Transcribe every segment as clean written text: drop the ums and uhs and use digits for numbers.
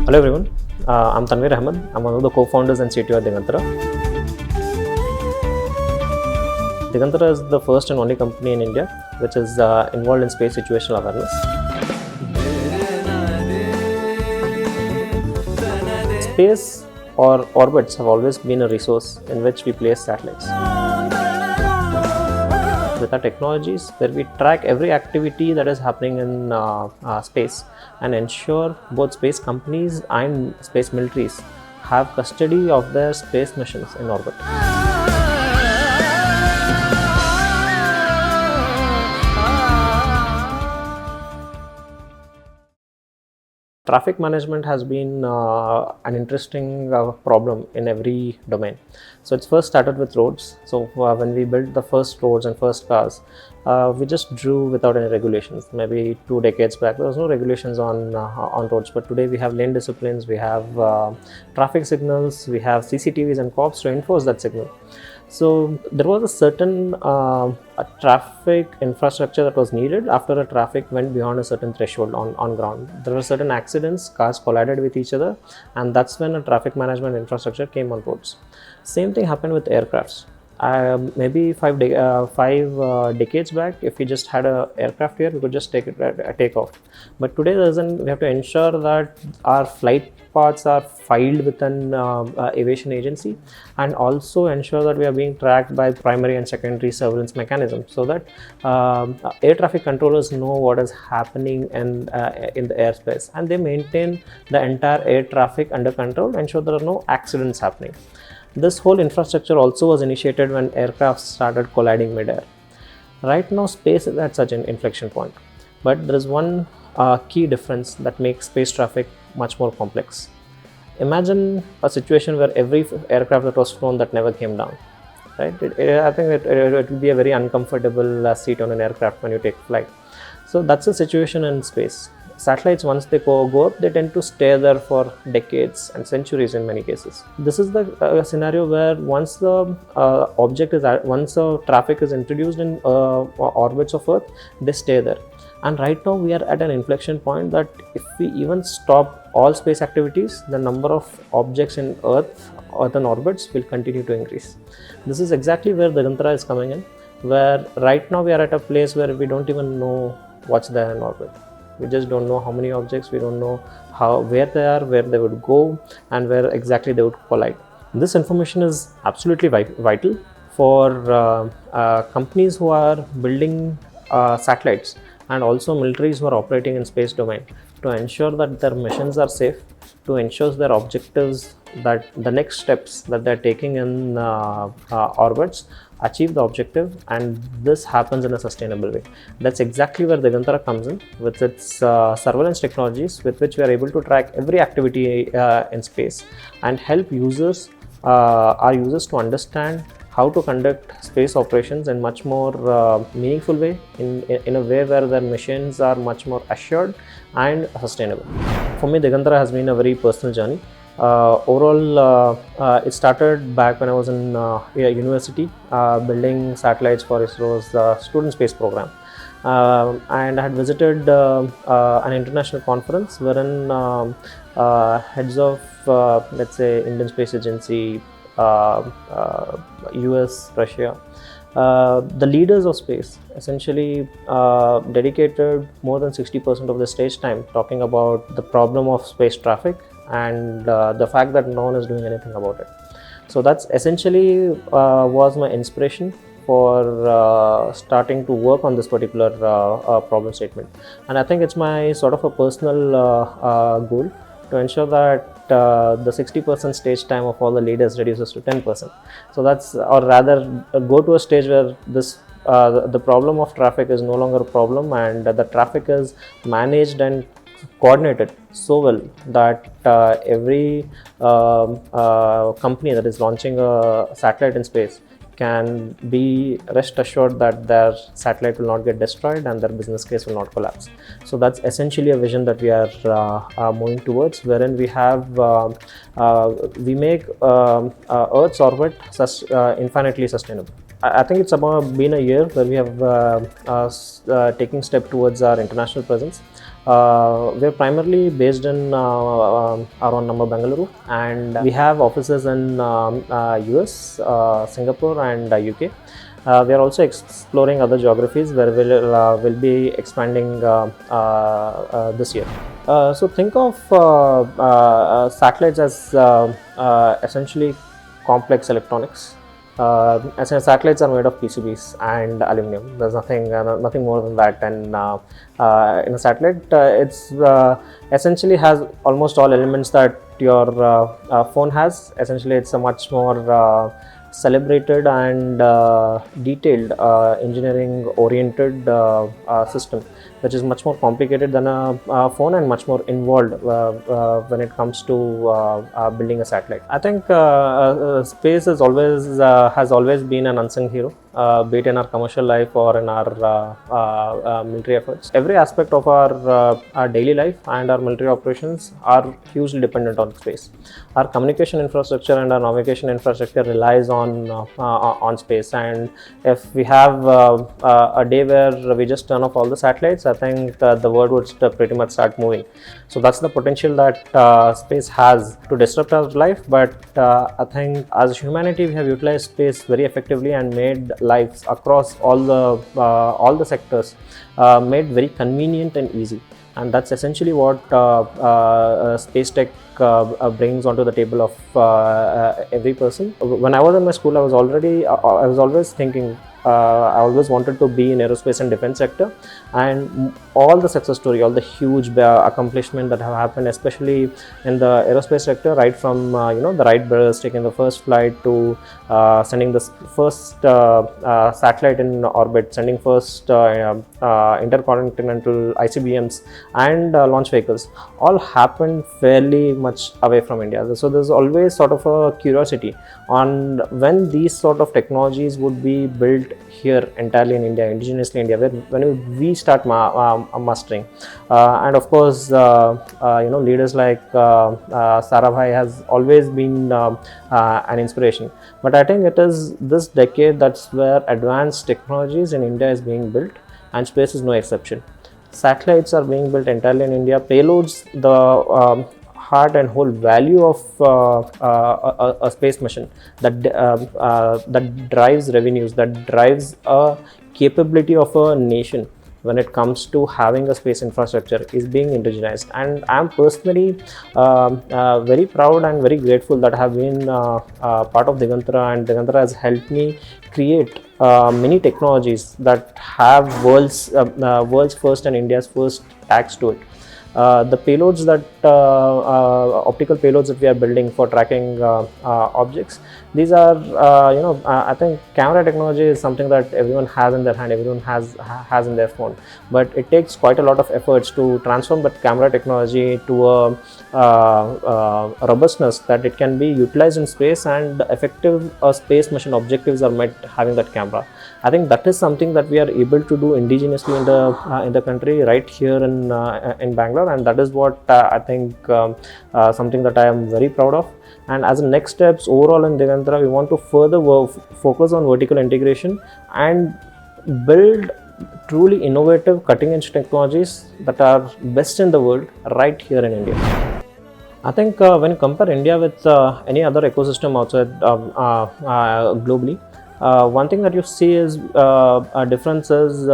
Hello everyone, I'm Tanveer Ahmed. I'm one of the co-founders and CTO of Digantara. Digantara is the first and only company in India which is involved in space situational awareness. Space or orbits have always been a resource in which we place satellites. With our technologies, where we track every activity that is happening in space and ensure both space companies and space militaries have custody of their space missions in orbit. Traffic management has been an interesting problem in every domain. So it's first started with roads. So when we built the first roads and first cars, we just drew without any regulations. Maybe 2 decades back, there was no regulations on roads. But today we have lane disciplines, we have traffic signals, we have CCTVs and cops to enforce that signal. So there was a certain traffic infrastructure that was needed after a traffic went beyond a certain threshold on ground. There were certain accidents, cars collided with each other, and that's when a traffic management infrastructure came on roads. Same thing happened with aircrafts. Maybe 5 decades back, if we just had an aircraft here, we could just take off. But today we have to ensure that our flight paths are filed with an aviation agency, and also ensure that we are being tracked by primary and secondary surveillance mechanisms, so that air traffic controllers know what is happening in the airspace, and they maintain the entire air traffic under control, ensure there are no accidents happening. This whole infrastructure also was initiated when aircraft started colliding mid-air. Right now, space is at such an inflection point, but there is one key difference that makes space traffic much more complex. Imagine a situation where every aircraft that was flown that never came down, right? I think it would be a very uncomfortable seat on an aircraft when you take flight. So that's the situation in space. Satellites, once they go up, they tend to stay there for decades and centuries in many cases. This is the scenario where once the traffic is introduced in orbits of Earth, they stay there. And right now we are at an inflection point that if we even stop all space activities, the number of objects in Earthen orbits will continue to increase. This is exactly where the Digantara is coming in, where right now we are at a place where we don't even know what's there in orbit. We just don't know how many objects, we don't know where they are, where they would go, and where exactly they would collide. This information is absolutely vital for companies who are building satellites, and also militaries who are operating in space domain, to ensure that their missions are safe, to ensure their objectives, that the next steps that they're taking in orbits achieve the objective, and this happens in a sustainable way. That's exactly where Digantara comes in with its surveillance technologies, with which we are able to track every activity in space and help our users to understand how to conduct space operations in much more meaningful way, in a way where their missions are much more assured and sustainable. For me, Digantara has been a very personal journey. Overall, it started back when I was in university, building satellites for ISRO's student space program. And I had visited an international conference wherein heads of, let's say, Indian Space Agency, US, Russia, the leaders of space essentially dedicated more than 60% of the stage time talking about the problem of space traffic and the fact that no one is doing anything about it. So that's essentially was my inspiration for starting to work on this particular problem statement. And I think it's my sort of a personal goal to ensure that the 60% stage time of all the leaders reduces to 10%. So that's, or rather go to a stage where this the problem of traffic is no longer a problem, and the traffic is managed and coordinated so well that every company that is launching a satellite in space can be rest assured that their satellite will not get destroyed and their business case will not collapse. So that's essentially a vision that we are moving towards, wherein we have we make Earth's orbit infinitely sustainable. I think it's about been a year where we have taking step towards our international presence. we're primarily based in around number Bengaluru, and we have offices in US, Singapore, and UK. We are also exploring other geographies where we'll be expanding this year. So think of satellites as essentially complex electronics. As satellites are made of PCBs and aluminum. There's nothing more than that. And in a satellite, it's essentially has almost all elements that your phone has. Essentially, it's a much more celebrated and detailed engineering-oriented system, which is much more complicated than a phone and much more involved when it comes to building a satellite. I think space has always been an unsung hero, be it in our commercial life or in our military efforts. Every aspect of our daily life and our military operations are hugely dependent on space. Our communication infrastructure and our navigation infrastructure relies on space, and if we have a day where we just turn off all the satellites, I think the world would pretty much start moving. So that's the potential that space has to disrupt our life, but I think as humanity we have utilized space very effectively and made lives across all the sectors made very convenient and easy. And that's essentially what space tech brings onto the table of every person. When I was in my school, I was always thinking, I always wanted to be in aerospace and defense sector, and all the success story, all the huge accomplishment that have happened, especially in the aerospace sector, right from the Wright brothers taking the first flight to sending the first satellite in orbit, sending first intercontinental ICBMs and launch vehicles, all happened fairly much away from India. So there's always sort of a curiosity on when these sort of technologies would be built here entirely in India, indigenously India, when we start mastering. And of course, leaders like Sarabhai has always been an inspiration. But I think it is this decade that's where advanced technologies in India is being built, and space is no exception. Satellites are being built entirely in India. Payloads, the heart and whole value of a space mission that drives revenues, that drives a capability of a nation when it comes to having a space infrastructure is being indigenized. And I am personally very proud and very grateful that I have been part of Digantara, and Digantara has helped me create many technologies that have world's first and India's first tags to it. The payloads optical payloads that we are building for tracking objects, these are I think camera technology is something that everyone has in their hand, everyone has in their phone, but it takes quite a lot of efforts to transform that camera technology to a robustness that it can be utilized in space, and effective space mission objectives are met having that camera. I think that is something that we are able to do indigenously in the country right here in Bangalore, and that is what I think something that I am very proud of. And as a next steps overall in Digantara, we want to further focus on vertical integration and build truly innovative cutting-edge technologies that are best in the world right here in India. I think when you compare India with any other ecosystem outside globally, one thing that you see is a difference is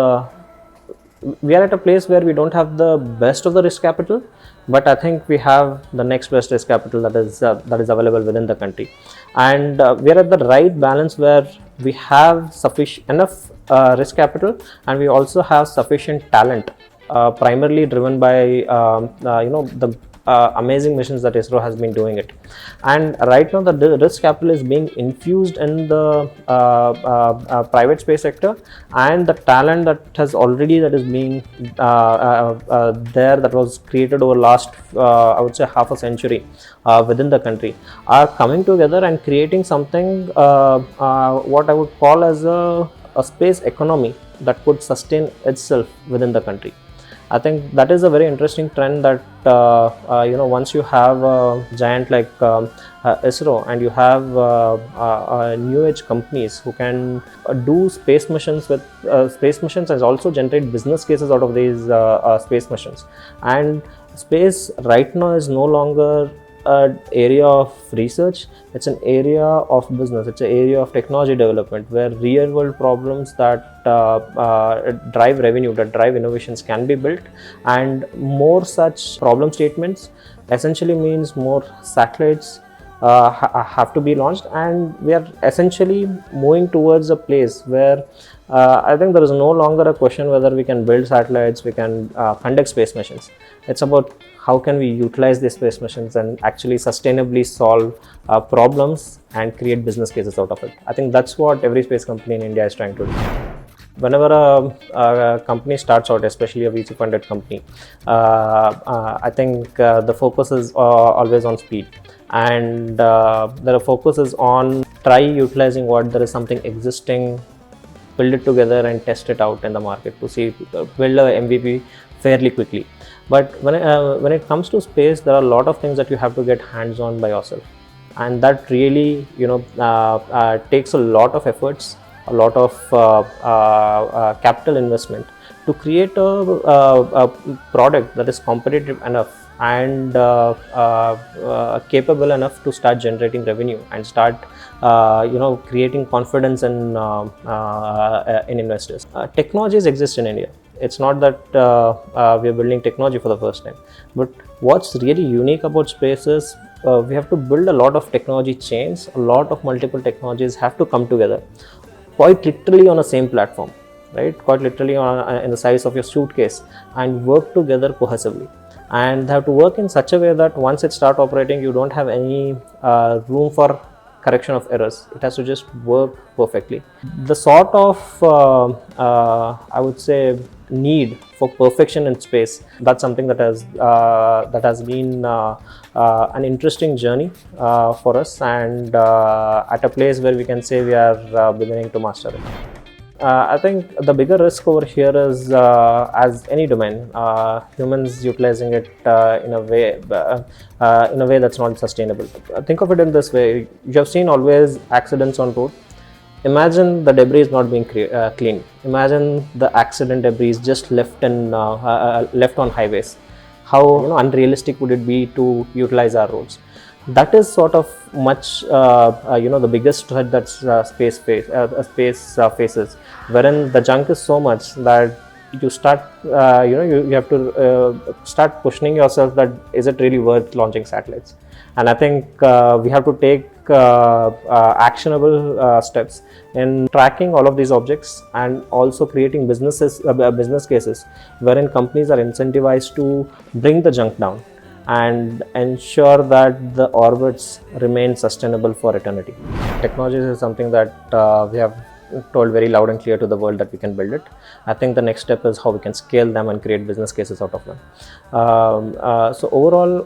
we are at a place where we don't have the best of the risk capital, but I think we have the next best risk capital that is available within the country, and we are at the right balance where we have sufficient enough risk capital, and we also have sufficient talent, primarily driven by the amazing missions that ISRO has been doing it. And right now the risk capital is being infused in the private space sector, and the talent that is being there, that was created over last I would say half a century within the country, are coming together and creating something what I would call as a space economy that could sustain itself within the country. I think that is a very interesting trend that once you have a giant like ISRO, and you have new age companies who can do space missions with space missions, and also generate business cases out of these space missions. And space right now is no longer an area of research, it's an area of business, it's an area of technology development, where real world problems that drive revenue, that drive innovations can be built. And more such problem statements essentially means more satellites have to be launched, and we are essentially moving towards a place where I think there is no longer a question whether we can build satellites, we can conduct space missions. It's about how can we utilize these space missions and actually sustainably solve problems and create business cases out of it. I think that's what every space company in India is trying to do. Whenever a company starts out, especially a VC funded company, I think the focus is always on speed, and the focus is on try utilizing what there is something existing, build it together and test it out in the market to see, build a MVP fairly quickly. But when it comes to space, there are a lot of things that you have to get hands on by yourself, and that really takes a lot of efforts, a lot of capital investment to create a product that is competitive enough and capable enough to start generating revenue and start creating confidence in investors. Technologies exist in India. It's not that we are building technology for the first time, but what's really unique about space is we have to build a lot of technology chains. A lot of multiple technologies have to come together, quite literally on the same platform, right? Quite literally in the size of your suitcase, and work together cohesively. And they have to work in such a way that once it starts operating, you don't have any room for correction of errors. It has to just work perfectly. The sort of I would say need for perfection in space, that's something that has been an interesting journey for us, and at a place where we can say we are beginning to master it. I think the bigger risk over here is, as any domain, humans utilizing it in a way that's not sustainable. Think of it in this way: you have seen always accidents on road. Imagine the debris not being cleaned. Imagine the accident debris just left on highways. How unrealistic would it be to utilize our roads? That is sort of much the biggest threat that space faces, wherein the junk is so much that you start you have to start questioning yourself that is it really worth launching satellites. And I think we have to take actionable steps in tracking all of these objects, and also creating business cases wherein companies are incentivized to bring the junk down and ensure that the orbits remain sustainable for eternity. Technologies is something that we have told very loud and clear to the world that we can build it. I think the next step is how we can scale them and create business cases out of them. So overall,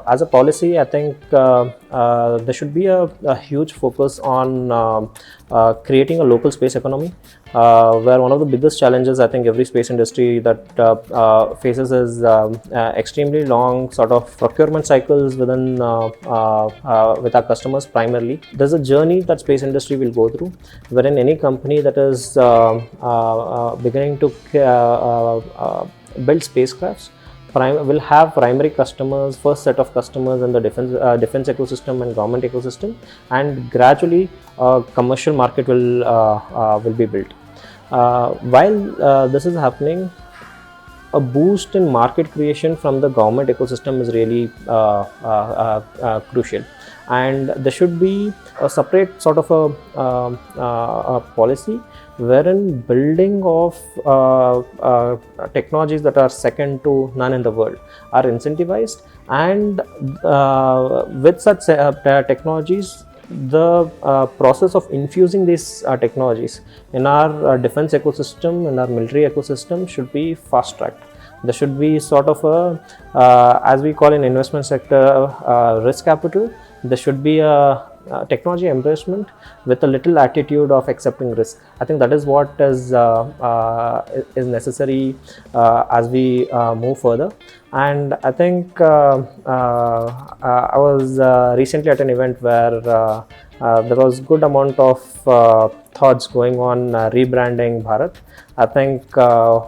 as a policy, I think there should be a huge focus on creating a local space economy, where one of the biggest challenges I think every space industry that faces is extremely long sort of procurement cycles with our customers primarily. There's a journey that space industry will go through, wherein any company that is beginning to build spacecrafts will have primary customers, first set of customers in the defense ecosystem and government ecosystem, and gradually commercial market will be built. While this is happening, a boost in market creation from the government ecosystem is really crucial, and there should be a separate sort of a policy wherein building of technologies that are second to none in the world are incentivized, and with such technologies, the process of infusing these technologies in our defense ecosystem and our military ecosystem should be fast tracked. There should be sort of a as we call in investment sector risk capital. There should be a technology embracement with a little attitude of accepting risk. I think that is what is necessary as we move further. And I think I was recently at an event where there was good amount of thoughts going on rebranding Bharat. I think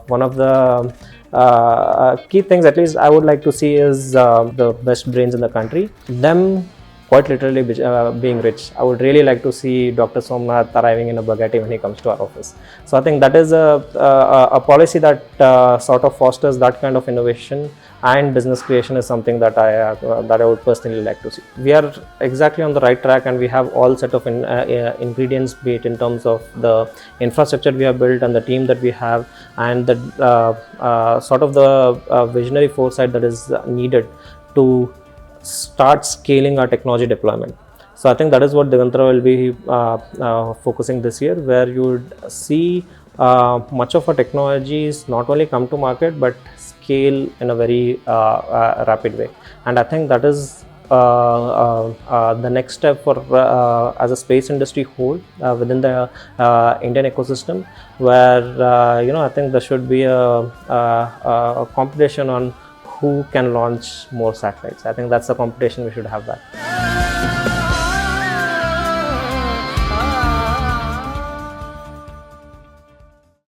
one of the key things, at least I would like to see, is the best brains in the country, them quite literally being rich. I would really like to see Dr. Somnath arriving in a Bugatti when he comes to our office. So I think that is a policy that sort of fosters that kind of innovation and business creation is something that I would personally like to see. We are exactly on the right track, and we have all set of ingredients, be it in terms of the infrastructure we have built and the team that we have, and the sort of the visionary foresight that is needed to start scaling our technology deployment. So I think that is what Digantara will be focusing this year, where you would see much of our technologies not only come to market but scale in a very rapid way. And I think that is the next step for as a space industry whole within the Indian ecosystem, where I think there should be a competition on who can launch more satellites. I think that's the competition we should have that.